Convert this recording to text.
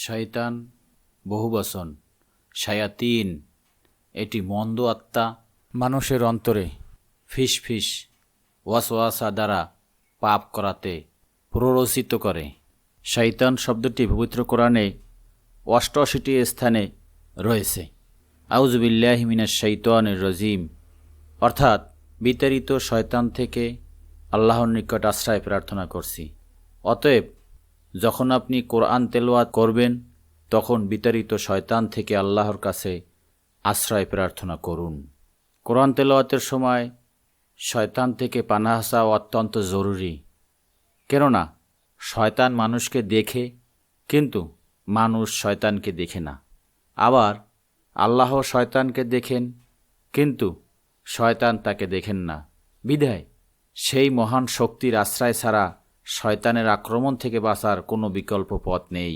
শয়তান বহুবচন, শায়াতিন এটি মন্দ আত্মা মানুষের অন্তরে ফিসফিস ওয়াসওয়াসা দ্বারা পাপ করাতে প্ররোচিত করে। শয়তান শব্দটি পবিত্র কোরআনে ৮৮টি স্থানে রয়েছে। আউযু বিল্লাহি মিনাশ শাইতানির রাজিম, অর্থাৎ বিতাড়িত শয়তান থেকে আল্লাহর নিকট আশ্রয় প্রার্থনা করছি। অতএব যখন আপনি কোরআন তেলাওয়াত করবেন তখন বিতাড়িত শয়তান থেকে আল্লাহর কাছে আশ্রয় প্রার্থনা করুন। কোরআন তেলাওয়াতের সময় শয়তান থেকে পানাহ চাওয়া অত্যন্ত জরুরি, কেননা শয়তান মানুষকে দেখে কিন্তু মানুষ শয়তানকে দেখে না। আবার আল্লাহ শয়তানকে দেখেন কিন্তু শয়তান তাকে দেখেন না। বিধায় সেই মহান শক্তির আশ্রয় ছাড়া শয়তানের আক্রমণ থেকে বাঁচার কোনো বিকল্প পথ নেই।